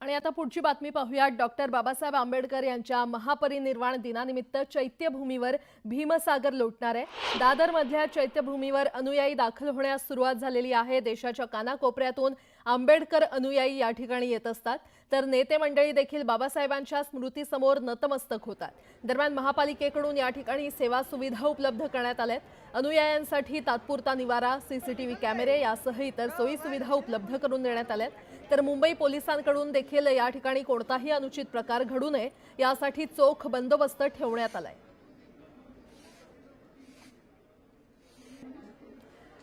आणि आता पुढची बातमी पाहूया। डॉक्टर बाबासाहेब आंबेडकर यांच्या महापरिनिर्वाण दिनानिमित्त चैत्यभूमीवर भीमसागर लोटणार आहे। दादर मधल्या चैत्यभूमीवर अनुयायी दाखल होण्यास सुरुवात झालेली आहे। देशाच्या कानाकोपऱ्यातून आंबेडकर अनुयायी या ठिकाणी येत असतात, तर नेते मंडळी देखील बाबासाहेबांच्या स्मृतीसमोर नतमस्तक होतात। दरम्यान महापालिकेकडून या ठिकाणी सेवा सुविधा उपलब्ध करण्यात आल्यात। अनुयायांसाठी तात्पुरता निवारा, सीसीटीव्ही कॅमेरे यासह इतर सोयी सुविधा उपलब्ध करून देण्यात आल्यात। तर मुंबई पोलिसांकडून देखील या ठिकाणी कोणताही अनुचित प्रकार घडू नये यासाठी चोख बंदोबस्त ठेवण्यात आलाय।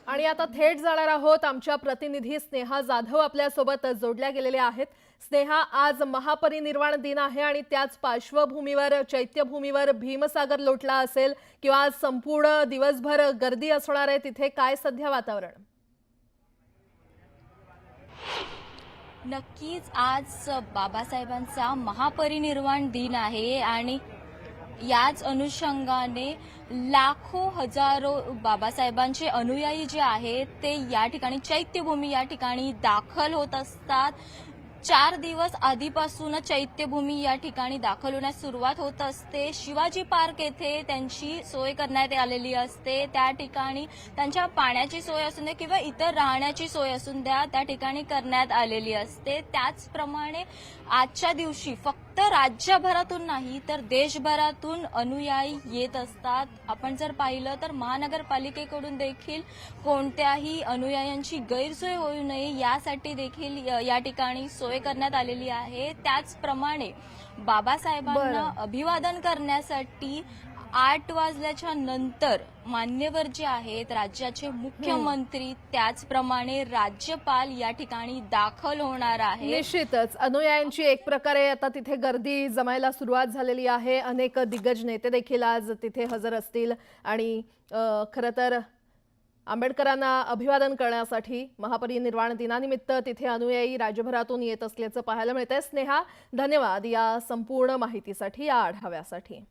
आणि आता थेट जाणार आहोत। आमच्या प्रतिनिधी स्नेहा जाधव आपल्या सोबत जोडल्या गेलेल्या आहेत। स्नेहा, आज महापरिनिर्वाण दिन आहे आणि त्याच पार्श्वभूमीवर चैत्यभूमीवर भीमसागर लोटला असेल किंवा आज संपूर्ण दिवसभर गर्दी असणार आहे, तिथे काय सध्या वातावरण? नक्कीच आज बाबासाहेबांचा महापरिनिर्वाण दिन आहे आणि याच अनुषंगाने लाखो हजारो बाबासाहेबांचे अनुयायी जे आहेत ते या ठिकाणी चैत्यभूमी या ठिकाणी दाखल होत असतात। 4 दिवस आधीपासून चैत्यभूमी या ठिकाणी दाखल होण्यास सुरुवात होत असते। शिवाजी पार्क येथे त्यांची सोय करण्यात आलेली असते। त्या ठिकाणी त्यांच्या पाण्याची सोय असून द्या किंवा इतर राहण्याची सोय असून द्या, त्या ठिकाणी करण्यात आलेली असते। त्याचप्रमाणे आजच्या दिवशी फक्त राज्यभरातून नाही तर देशभरातून अनुयायी येत असतात। आपण जर पाहिलं तर महानगरपालिकेकडून देखील कोणत्याही अनुयायांची गैरसोय होऊ नये यासाठी देखील या ठिकाणी सोय करण्यात आलेली आहे। त्याचप्रमाणे बाबासाहेबांना अभिवादन करण्यासाठी 8 वाजल्याच्या नंतर मान्यवर जे आहेत राज्याचे मुख्यमंत्री त्याचप्रमाणे राज्यपाल या ठिकाणी दाखल होणार आहे। निश्चितच अनुयायांची एक प्रकारे आता तिथे गर्दी जमायला सुरुवात झालेली आहे। अनेक दिग्गज नेते देखील आज तिथे हजर असतील आणि खरं तर आंबेडकरांना अभिवादन करण्यासाठी महापरिनिर्वाण दिनानिमित्त तिथे अनुयायी राज्यभरातून येत असल्याचं पाहायला मिळतंय। स्नेहा, धन्यवाद या संपूर्ण माहितीसाठी, या आढाव्यासाठी।